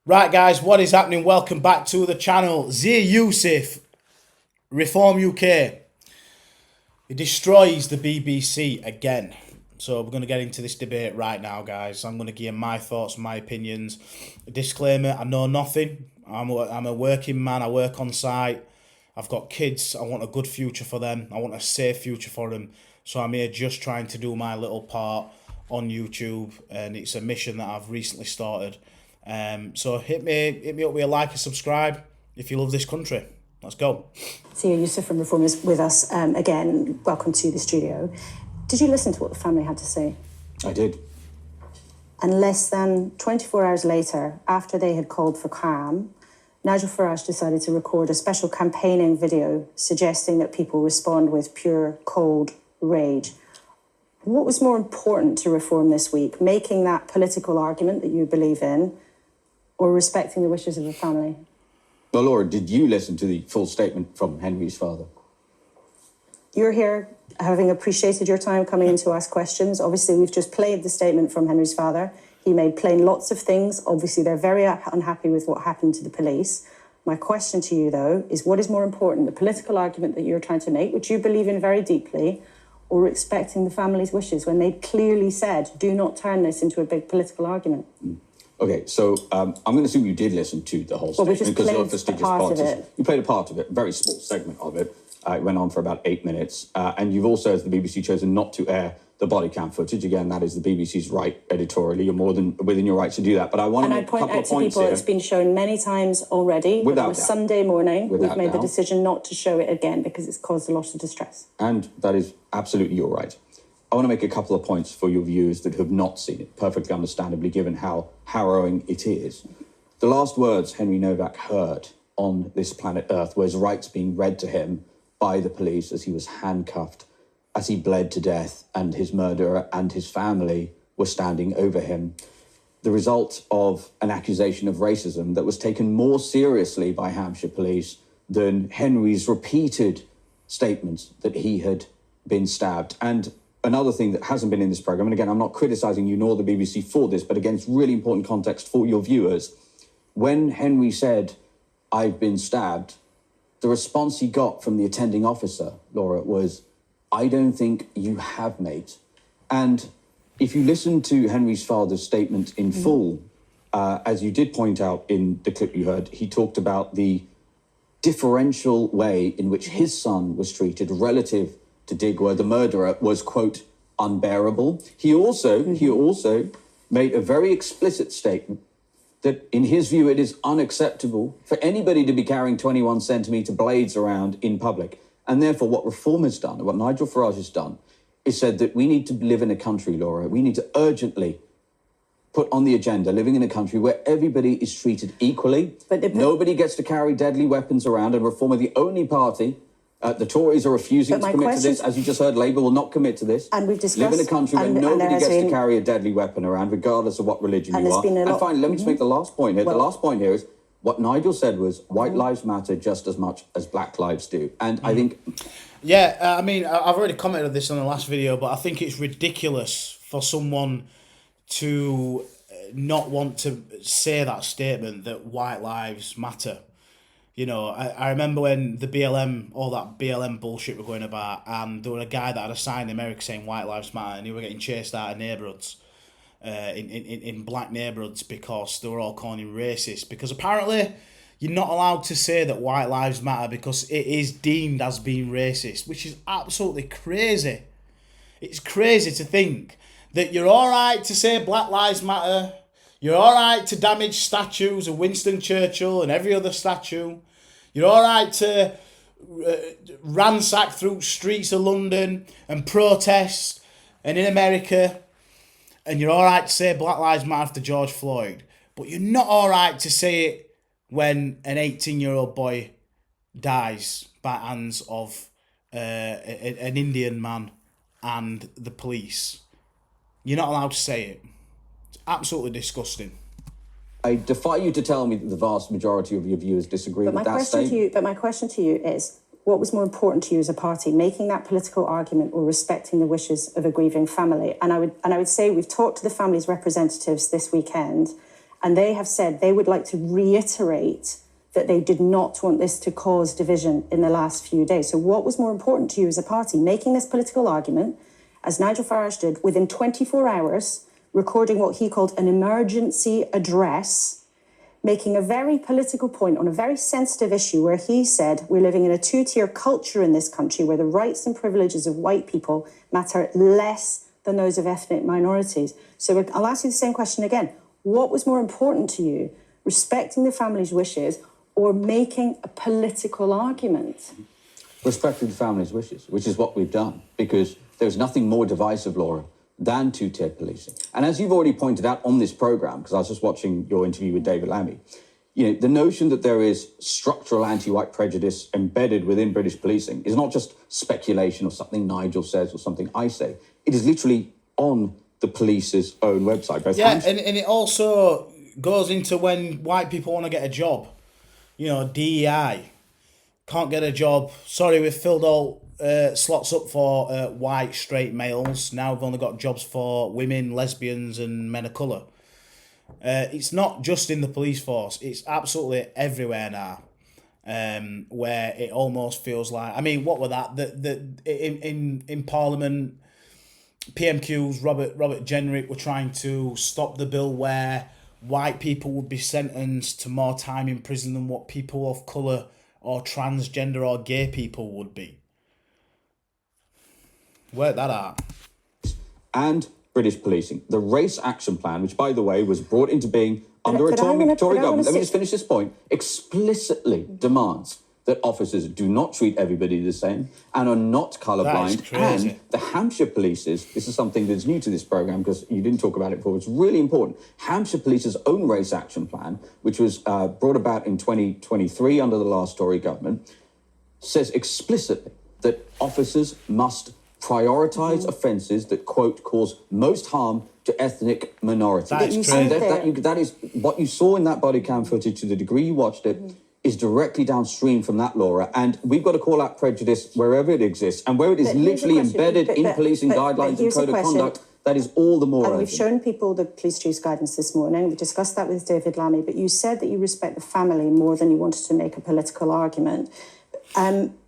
Right, guys, what is happening? Welcome back to the channel. Zia Yusuf, Reform UK. It destroys the BBC again. So we're going to get into this debate right now, guys. I'm going to give my thoughts, my opinions. A disclaimer, I know nothing. I'm a working man. I work on site. I've got kids. I want a good future for them. I want a safe future for them. So I'm here just trying to do my little part on YouTube. And it's a mission that I've recently started. So hit me up with a like and subscribe if you love this country. Let's go. Zia Yusuf from Reform is with us again. Welcome to the studio. Did you listen to what the family had to say? I did. And less than 24 hours later, after they had called for calm, Nigel Farage decided to record a special campaigning video suggesting that people respond with pure, cold rage. What was more important to Reform this week, making that political argument that you believe in, or respecting the wishes of the family? Well, Laura, did you listen to the full statement from Henry's father? You're here having appreciated your time coming in to ask questions. Obviously, we've just played the statement from Henry's father. He made plain lots of things. Obviously, they're very unhappy with what happened to the police. My question to you, though, is what is more important, the political argument that you're trying to make, which you believe in very deeply, or respecting the family's wishes when they clearly said, do not turn this into a big political argument? Okay, so I'm going to assume you did listen to the whole statement because you're a prestigious party. You played a part of it, a very small segment of it. It went on for about 8 minutes. And you've also, as the BBC, chosen not to air the body cam footage. Again, that is the BBC's right editorially. You're more than within your rights to do that. But I want to make a couple of points here. And I point out to people, it's been shown many times already. Without doubt. Sunday morning, we've made the decision not to show it again because it's caused a lot of distress. And that is absolutely your right. I want to make a couple of points for your viewers that have not seen it, perfectly understandably, given how harrowing it is. The last words Henry Novak heard on this planet Earth was rights being read to him by the police as he was handcuffed, as he bled to death, and his murderer and his family were standing over him. The result of an accusation of racism that was taken more seriously by Hampshire police than Henry's repeated statements that he had been stabbed. And another thing that hasn't been in this programme, and again, I'm not criticising you nor the BBC for this, but again, it's really important context for your viewers. When Henry said, "I've been stabbed," the response he got from the attending officer, Laura, was, "I don't think you have, mate." And if you listen to Henry's father's statement in full, as you did point out in the clip you heard, he talked about the differential way in which his son was treated relative to Digweed, the murderer, was, quote, unbearable. He also made a very explicit statement that, in his view, it is unacceptable for anybody to be carrying 21 centimetre blades around in public. And therefore, what Reform has done, what Nigel Farage has done, is said that we need to live in a country, Laura, we need to urgently put on the agenda living in a country where everybody is treated equally. Nobody gets to carry deadly weapons around, and Reform are the only party. The Tories are refusing to commit to this. As you just heard, Labour will not commit to this. And we've discussed... Live in a country where nobody gets to carry a deadly weapon around, regardless of what religion you are. And finally, let me just make the last point here. The last point here is what Nigel said was white lives matter just as much as black lives do. And I think... Yeah, I mean, I've already commented on this on the last video, but I think it's ridiculous for someone to not want to say that statement that white lives matter. You know, I remember when the BLM, all that BLM bullshit were going about, and there was a guy that had a sign in America saying white lives matter, and he were getting chased out of neighbourhoods, in black neighbourhoods, because they were all calling him racist. Because apparently you're not allowed to say that white lives matter because it is deemed as being racist, which is absolutely crazy. It's crazy to think that you're all right to say black lives matter, you're all right to damage statues of Winston Churchill and every other statue, you're all right to ransack through streets of London and protest, and in America, and you're all right to say Black Lives Matter after George Floyd, but you're not all right to say it when an 18-year-old boy dies by hands of an Indian man and the police. You're not allowed to say it. It's absolutely disgusting. I defy you to tell me that the vast majority of your viewers disagree with that statement. But my question to you is, what was more important to you as a party, making that political argument or respecting the wishes of a grieving family? And I would say we've talked to the family's representatives this weekend, And they have said they would like to reiterate that they did not want this to cause division in the last few days. So what was more important to you as a party? Making this political argument, as Nigel Farage did, within 24 hours, recording what he called an emergency address, making a very political point on a very sensitive issue where he said we're living in a two-tier culture in this country where the rights and privileges of white people matter less than those of ethnic minorities. So I'll ask you the same question again. What was more important to you, respecting the family's wishes or making a political argument? Respecting the family's wishes, which is what we've done, because there's nothing more divisive, Laura, than two-tier policing. And as you've already pointed out on this programme, because I was just watching your interview with David Lammy, the notion that there is structural anti-white prejudice embedded within British policing is not just speculation or something Nigel says or something I say. It is literally on the police's own website. And it also goes into when white people want to get a job. DEI, can't get a job. Sorry, we've filled all slots up for white straight males. Now we've only got jobs for women, lesbians and men of colour. It's not just in the police force, it's absolutely everywhere now, where it almost feels like, what were that? In Parliament, PMQs, Robert Jenrick were trying to stop the bill where white people would be sentenced to more time in prison than what people of colour or transgender or gay people would be. Work that out. And British policing. The Race Action Plan, which, by the way, was brought into being under a Tory government, let me just finish this point, explicitly demands that officers do not treat everybody the same and are not colourblind. And the Hampshire Police's, this is something that's new to this programme because you didn't talk about it before, it's really important. Hampshire Police's own Race Action Plan, which was brought about in 2023 under the last Tory government, says explicitly that officers must prioritise offences that, quote, cause most harm to ethnic minorities. That is what you saw in that body cam footage, to the degree you watched it, is directly downstream from that, Laura. And we've got to call out prejudice wherever it exists. And where it is literally embedded in policing guidelines and code of conduct, that is all the more urgent. We've shown people the police chief's guidance this morning. We discussed that with David Lammy. But you said that you respect the family more than you wanted to make a political argument.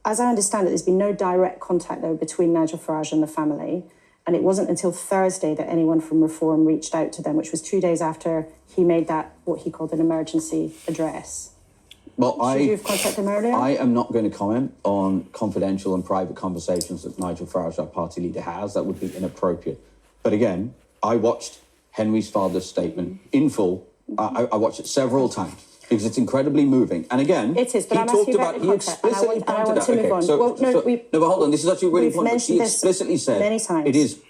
As I understand it, there's been no direct contact, though, between Nigel Farage and the family. And it wasn't until Thursday that anyone from Reform reached out to them, which was 2 days after he made that, what he called an emergency address. Well, Should you have contacted him earlier? I am not going to comment on confidential and private conversations that Nigel Farage, our party leader, has. That would be inappropriate. But again, I watched Henry's father's statement in full. I watched it several times because it's incredibly moving. And again, it is, but I'm asking about the context, and I want to move on. But hold on, this is actually really important. He explicitly said many times. It is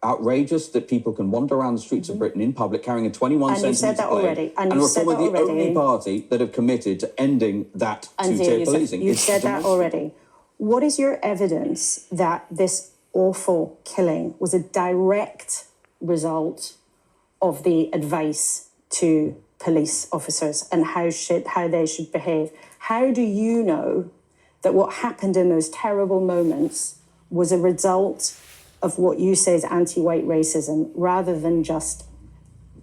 outrageous that people can wander around the streets of Britain in public carrying a 21 centimetre blade. And Reform are the only party that have committed to ending that two-tier policing. You've said that already. What is your evidence that this awful killing was a direct result of the advice to police officers and how they should behave? How do you know that what happened in those terrible moments was a result of what you say is anti-white racism rather than just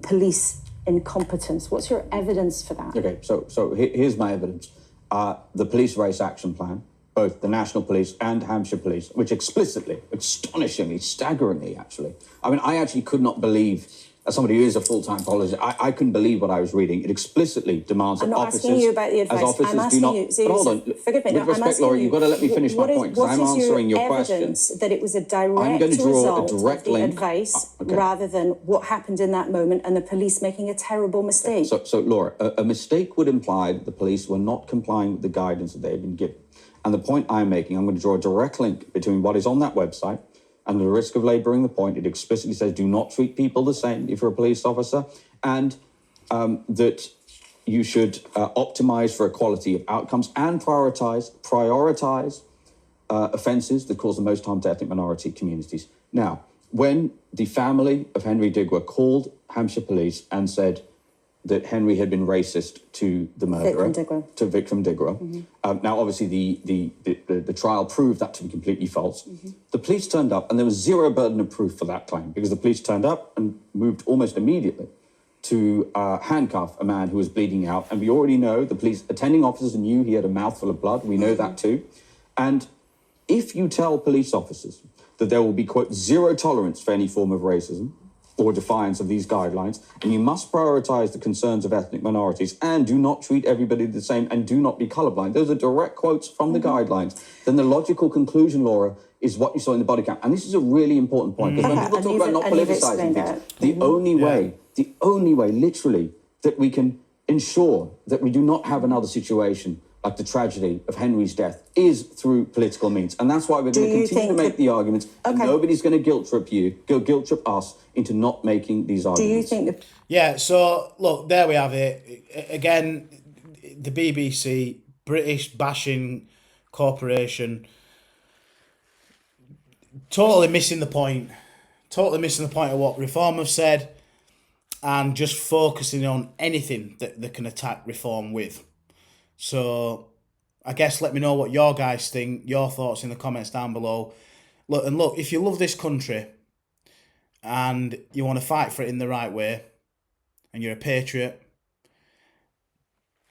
police incompetence? What's your evidence for that? Okay, so here's my evidence. The Police Race Action Plan, both the National Police and Hampshire Police, which explicitly, astonishingly, staggeringly, actually, I actually could not believe, as somebody who is a full-time apologist, I couldn't believe what I was reading. It explicitly demands that officers... I'm not asking you about the advice. I'm asking you... But hold on. Forgive me. With respect, Laura, you've got to let me finish my point, because I'm answering your question. What is your evidence that it was a direct result of the advice rather than what happened in that moment and the police making a terrible mistake? So Laura, a mistake would imply that the police were not complying with the guidance that they had been given. And the point I'm making, I'm going to draw a direct link between what is on that website and the risk of labouring the point. It explicitly says do not treat people the same if you're a police officer, and that you should optimise for equality of outcomes and prioritise offences that cause the most harm to ethnic minority communities. Now, when the family of Henry Digwer called Hampshire Police and said that Henry had been racist to the murderer, Vikram Digwer. Now, obviously, the trial proved that to be completely false. The police turned up, and there was zero burden of proof for that claim, because the police turned up and moved almost immediately to handcuff a man who was bleeding out. And we already know the police attending officers knew he had a mouthful of blood. We know that too. And if you tell police officers that there will be, quote, zero tolerance for any form of racism or defiance of these guidelines, and you must prioritize the concerns of ethnic minorities and do not treat everybody the same and do not be colorblind. Those are direct quotes from the guidelines. Then the logical conclusion, Laura, is what you saw in the body count. And this is a really important point, because when people talk about not politicizing things, the only way, literally, that we can ensure that we do not have another situation like the tragedy of Henry's death is through political means. And that's why we're going to continue to make the arguments, and nobody's going to guilt trip us into not making these arguments. Do you think Yeah, so, look, there we have it. Again, the BBC, British bashing corporation, totally missing the point. Totally missing the point of what Reform have said, and just focusing on anything that they can attack Reform with. So I guess let me know what your guys think, your thoughts in the comments down below. Look, if you love this country and you want to fight for it in the right way, and you're a patriot,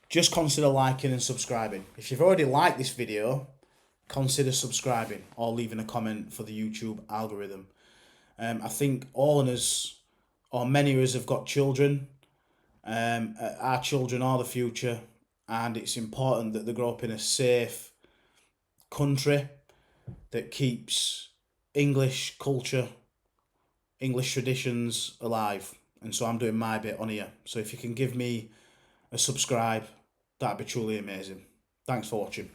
just consider liking and subscribing. If you've already liked this video, consider subscribing or leaving a comment for the YouTube algorithm. I think all of us, or many of us, have got children. Our children are the future, and it's important that they grow up in a safe country that keeps English culture, English traditions alive. And so I'm doing my bit on here. So if you can give me a subscribe, that'd be truly amazing. Thanks for watching.